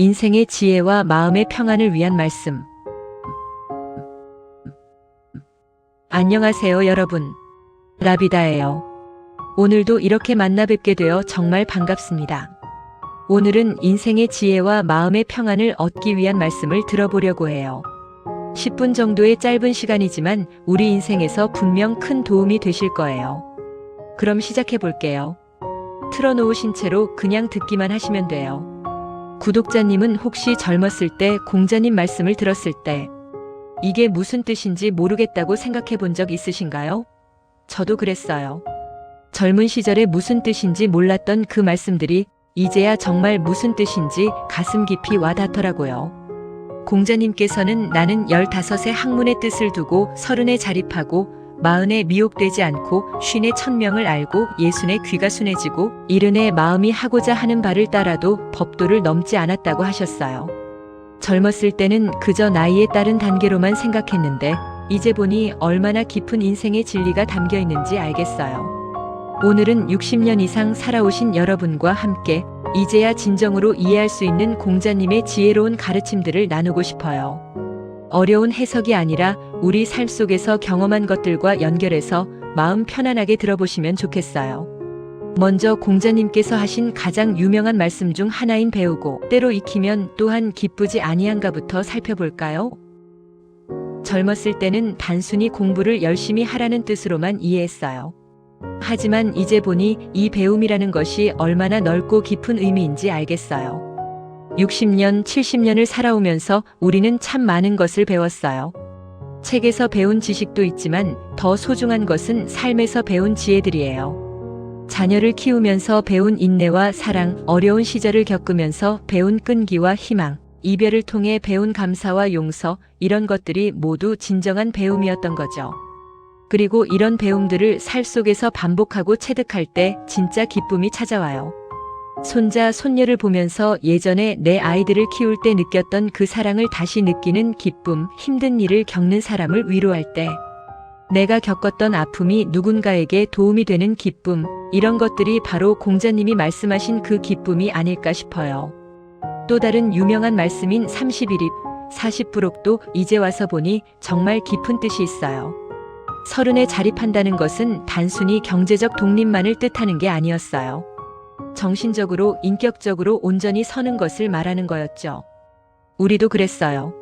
인생의 지혜와 마음의 평안을 위한 말씀. 안녕하세요, 여러분. 라비다예요. 오늘도 이렇게 만나 뵙게 되어 정말 반갑습니다. 오늘은 인생의 지혜와 마음의 평안을 얻기 위한 말씀을 들어보려고 해요. 10분 정도의 짧은 시간이지만 우리 인생에서 분명 큰 도움이 되실 거예요. 그럼 시작해 볼게요. 틀어놓으신 채로 그냥 듣기만 하시면 돼요. 구독자님은 혹시 젊었을 때 공자님 말씀을 들었을 때 이게 무슨 뜻인지 모르겠다고 생각해 본 적 있으신가요? 저도 그랬어요. 젊은 시절에 무슨 뜻인지 몰랐던 그 말씀들이 이제야 정말 무슨 뜻인지 가슴 깊이 와닿더라고요. 공자님께서는 나는 15의 학문의 뜻을 두고 30에 자립하고 40에 미혹되지 않고 50에 천명을 알고 60에 귀가 순해지고 70에 마음이 하고자 하는 바를 따라도 법도를 넘지 않았다고 하셨어요. 젊었을 때는 그저 나이에 따른 단계로만 생각했는데 이제 보니 얼마나 깊은 인생의 진리가 담겨 있는지 알겠어요. 오늘은 60년 이상 살아오신 여러분과 함께 이제야 진정으로 이해할 수 있는 공자님의 지혜로운 가르침들을 나누고 싶어요. 어려운 해석이 아니라 우리 삶 속에서 경험한 것들과 연결해서 마음 편안하게 들어보시면 좋겠어요. 먼저 공자님께서 하신 가장 유명한 말씀 중 하나인 배우고 때로 익히면 또한 기쁘지 아니한가부터 살펴볼까요? 젊었을 때는 단순히 공부를 열심히 하라는 뜻으로만 이해했어요. 하지만 이제 보니 이 배움이라는 것이 얼마나 넓고 깊은 의미인지 알겠어요. 60년, 70년을 살아오면서 우리는 참 많은 것을 배웠어요. 책에서 배운 지식도 있지만 더 소중한 것은 삶에서 배운 지혜들이에요. 자녀를 키우면서 배운 인내와 사랑, 어려운 시절을 겪으면서 배운 끈기와 희망, 이별을 통해 배운 감사와 용서, 이런 것들이 모두 진정한 배움이었던 거죠. 그리고 이런 배움들을 살 속에서 반복하고 체득할 때 진짜 기쁨이 찾아와요. 손자, 손녀를 보면서 예전에 내 아이들을 키울 때 느꼈던 그 사랑을 다시 느끼는 기쁨, 힘든 일을 겪는 사람을 위로할 때 내가 겪었던 아픔이 누군가에게 도움이 되는 기쁨, 이런 것들이 바로 공자님이 말씀하신 그 기쁨이 아닐까 싶어요. 또 다른 유명한 말씀인 31입, 40부록도 이제 와서 보니 정말 깊은 뜻이 있어요. 30에 자립한다는 것은 단순히 경제적 독립만을 뜻하는 게 아니었어요. 정신적으로, 인격적으로 온전히 서는 것을 말하는 거였죠. 우리도 그랬어요.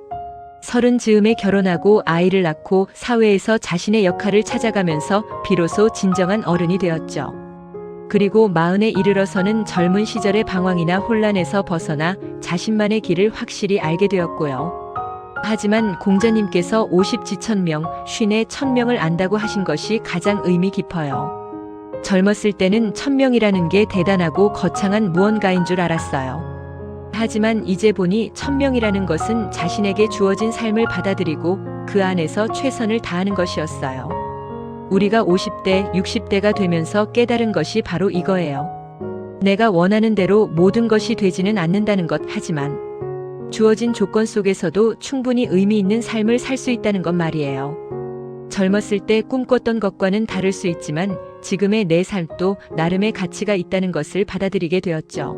30 즈음에 결혼하고 아이를 낳고 사회에서 자신의 역할을 찾아가면서 비로소 진정한 어른이 되었죠. 그리고 40에 이르러서는 젊은 시절의 방황이나 혼란에서 벗어나 자신만의 길을 확실히 알게 되었고요. 하지만 공자님께서 50 지천명, 50에 천명을 안다고 하신 것이 가장 의미 깊어요. 젊었을 때는 천명이라는 게 대단하고 거창한 무언가인 줄 알았어요. 하지만 이제 보니 천명이라는 것은 자신에게 주어진 삶을 받아들이고 그 안에서 최선을 다하는 것이었어요. 우리가 50대, 60대가 되면서 깨달은 것이 바로 이거예요. 내가 원하는 대로 모든 것이 되지는 않는다는 것, 하지만 주어진 조건 속에서도 충분히 의미 있는 삶을 살 수 있다는 것 말이에요. 젊었을 때 꿈꿨던 것과는 다를 수 있지만 지금의 내 삶도 나름의 가치가 있다는 것을 받아들이게 되었죠.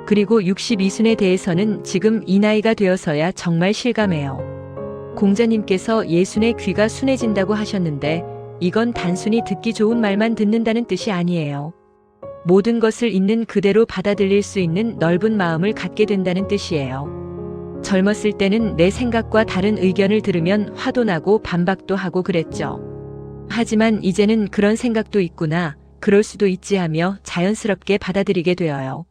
그리고 62순에 대해서는 지금 이 나이가 되어서야 정말 실감해요. 공자님께서 60의 귀가 순해진다고 하셨는데 이건 단순히 듣기 좋은 말만 듣는다는 뜻이 아니에요. 모든 것을 있는 그대로 받아들일 수 있는 넓은 마음을 갖게 된다는 뜻이에요. 젊었을 때는 내 생각과 다른 의견을 들으면 화도 나고 반박도 하고 그랬죠. 하지만 이제는 그런 생각도 있구나, 그럴 수도 있지 하며 자연스럽게 받아들이게 되어요.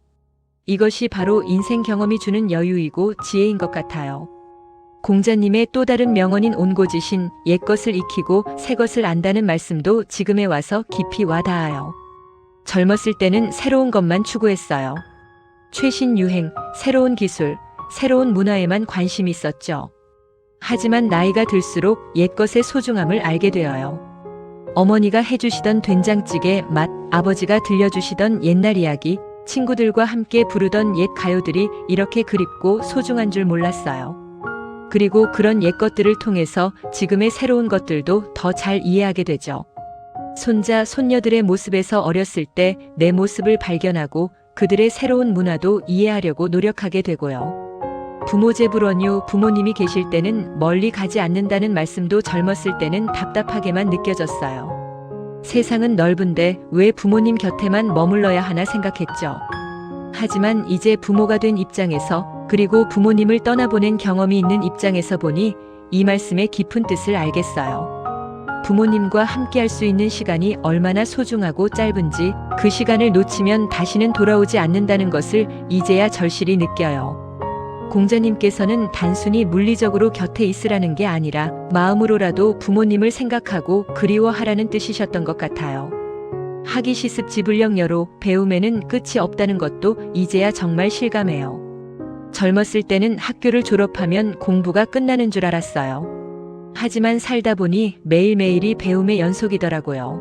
이것이 바로 인생 경험이 주는 여유이고 지혜인 것 같아요. 공자님의 또 다른 명언인 온고지신, 옛것을 익히고 새것을 안다는 말씀도 지금에 와서 깊이 와닿아요. 젊었을 때는 새로운 것만 추구했어요. 최신 유행, 새로운 기술, 새로운 문화에만 관심이 있었죠. 하지만 나이가 들수록 옛것의 소중함을 알게 되어요. 어머니가 해주시던 된장찌개 맛, 아버지가 들려주시던 옛날 이야기, 친구들과 함께 부르던 옛 가요들이 이렇게 그립고 소중한 줄 몰랐어요. 그리고 그런 옛 것들을 통해서 지금의 새로운 것들도 더 잘 이해하게 되죠. 손자, 손녀들의 모습에서 어렸을 때 내 모습을 발견하고 그들의 새로운 문화도 이해하려고 노력하게 되고요. 부모 제불원요. 부모님이 계실 때는 멀리 가지 않는다는 말씀도 젊었을 때는 답답하게만 느껴졌어요. 세상은 넓은데 왜 부모님 곁에만 머물러야 하나 생각했죠. 하지만 이제 부모가 된 입장에서, 그리고 부모님을 떠나보낸 경험이 있는 입장에서 보니 이 말씀의 깊은 뜻을 알겠어요. 부모님과 함께할 수 있는 시간이 얼마나 소중하고 짧은지, 그 시간을 놓치면 다시는 돌아오지 않는다는 것을 이제야 절실히 느껴요. 공자님께서는 단순히 물리적으로 곁에 있으라는 게 아니라 마음으로라도 부모님을 생각하고 그리워하라는 뜻이셨던 것 같아요. 학위 시습 지불력여로 배움에는 끝이 없다는 것도 이제야 정말 실감해요. 젊었을 때는 학교를 졸업하면 공부가 끝나는 줄 알았어요. 하지만 살다 보니 매일매일이 배움의 연속이더라고요.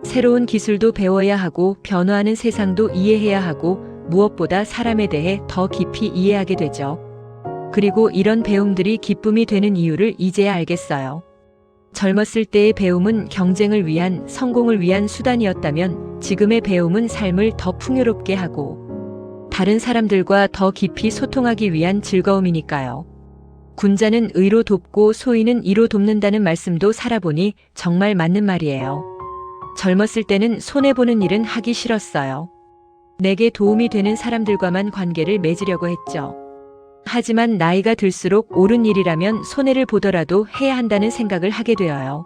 새로운 기술도 배워야 하고 변화하는 세상도 이해해야 하고 무엇보다 사람에 대해 더 깊이 이해하게 되죠. 그리고 이런 배움들이 기쁨이 되는 이유를 이제야 알겠어요. 젊었을 때의 배움은 경쟁을 위한, 성공을 위한 수단이었다면 지금의 배움은 삶을 더 풍요롭게 하고 다른 사람들과 더 깊이 소통하기 위한 즐거움이니까요. 군자는 의로 돕고 소인은 이로 돕는다는 말씀도 살아보니 정말 맞는 말이에요. 젊었을 때는 손해보는 일은 하기 싫었어요. 내게 도움이 되는 사람들과만 관계를 맺으려고 했죠. 하지만 나이가 들수록 옳은 일이라면 손해를 보더라도 해야 한다는 생각을 하게 되어요.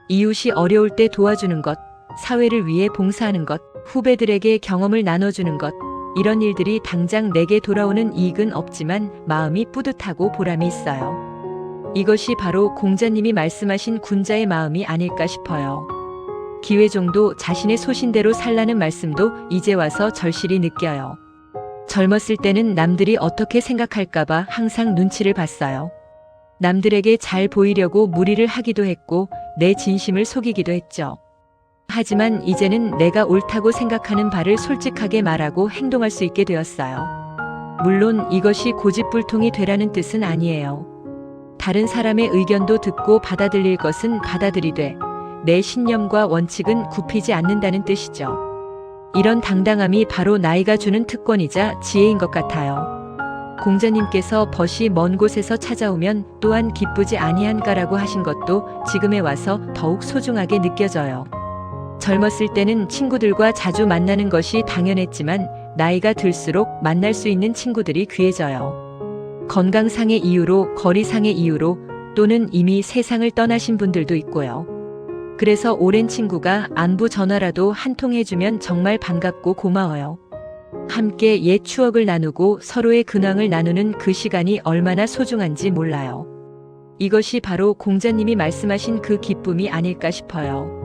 이웃이 어려울 때 도와주는 것, 사회를 위해 봉사하는 것, 후배들에게 경험을 나눠주는 것, 이런 일들이 당장 내게 돌아오는 이익은 없지만 마음이 뿌듯하고 보람이 있어요. 이것이 바로 공자님이 말씀하신 군자의 마음이 아닐까 싶어요. 기회종도 자신의 소신대로 살라는 말씀도 이제 와서 절실히 느껴요. 젊었을 때는 남들이 어떻게 생각할까봐 항상 눈치를 봤어요. 남들에게 잘 보이려고 무리를 하기도 했고 내 진심을 속이기도 했죠. 하지만 이제는 내가 옳다고 생각하는 바를 솔직하게 말하고 행동할 수 있게 되었어요. 물론 이것이 고집불통이 되라는 뜻은 아니에요. 다른 사람의 의견도 듣고 받아들일 것은 받아들이되 내 신념과 원칙은 굽히지 않는다는 뜻이죠. 이런 당당함이 바로 나이가 주는 특권이자 지혜인 것 같아요. 공자님께서 벗이 먼 곳에서 찾아오면 또한 기쁘지 아니한가라고 하신 것도 지금에 와서 더욱 소중하게 느껴져요. 젊었을 때는 친구들과 자주 만나는 것이 당연했지만 나이가 들수록 만날 수 있는 친구들이 귀해져요. 건강상의 이유로, 거리상의 이유로, 또는 이미 세상을 떠나신 분들도 있고요. 그래서 오랜 친구가 안부 전화라도 한 통 해주면 정말 반갑고 고마워요. 함께 옛 추억을 나누고 서로의 근황을 나누는 그 시간이 얼마나 소중한지 몰라요. 이것이 바로 공자님이 말씀하신 그 기쁨이 아닐까 싶어요.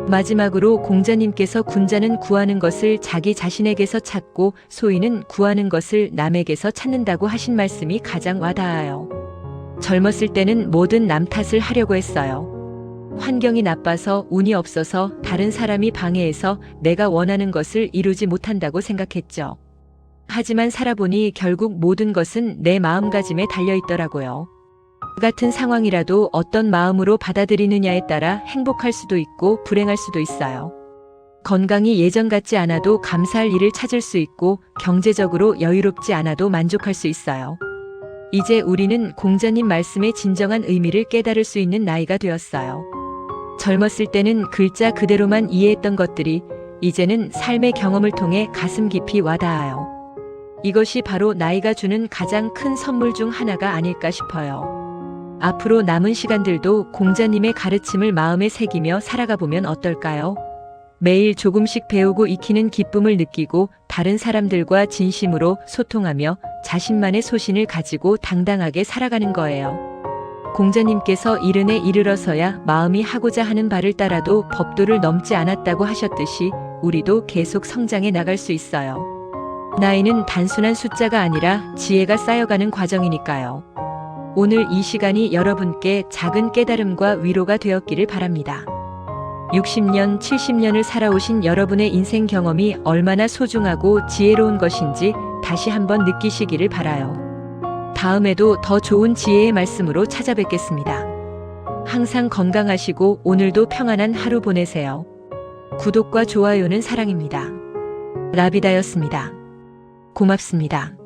마지막으로 공자님께서 군자는 구하는 것을 자기 자신에게서 찾고 소인은 구하는 것을 남에게서 찾는다고 하신 말씀이 가장 와닿아요. 젊었을 때는 뭐든 남 탓을 하려고 했어요. 환경이 나빠서, 운이 없어서, 다른 사람이 방해해서 내가 원하는 것을 이루지 못한다고 생각했죠. 하지만 살아보니 결국 모든 것은 내 마음가짐에 달려있더라고요. 같은 상황이라도 어떤 마음으로 받아들이느냐에 따라 행복할 수도 있고 불행할 수도 있어요. 건강이 예전 같지 않아도 감사할 일을 찾을 수 있고 경제적으로 여유롭지 않아도 만족할 수 있어요. 이제 우리는 공자님 말씀의 진정한 의미를 깨달을 수 있는 나이가 되었어요. 젊었을 때는 글자 그대로만 이해했던 것들이 이제는 삶의 경험을 통해 가슴 깊이 와닿아요. 이것이 바로 나이가 주는 가장 큰 선물 중 하나가 아닐까 싶어요. 앞으로 남은 시간들도 공자님의 가르침을 마음에 새기며 살아가 보면 어떨까요? 매일 조금씩 배우고 익히는 기쁨을 느끼고 다른 사람들과 진심으로 소통하며 자신만의 소신을 가지고 당당하게 살아가는 거예요. 공자님께서 이른에 이르러서야 마음이 하고자 하는 바를 따라도 법도를 넘지 않았다고 하셨듯이 우리도 계속 성장해 나갈 수 있어요. 나이는 단순한 숫자가 아니라 지혜가 쌓여가는 과정이니까요. 오늘 이 시간이 여러분께 작은 깨달음과 위로가 되었기를 바랍니다. 60년, 70년을 살아오신 여러분의 인생 경험이 얼마나 소중하고 지혜로운 것인지 다시 한번 느끼시기를 바라요. 다음에도 더 좋은 지혜의 말씀으로 찾아뵙겠습니다. 항상 건강하시고 오늘도 평안한 하루 보내세요. 구독과 좋아요는 사랑입니다. 라비다였습니다. 고맙습니다.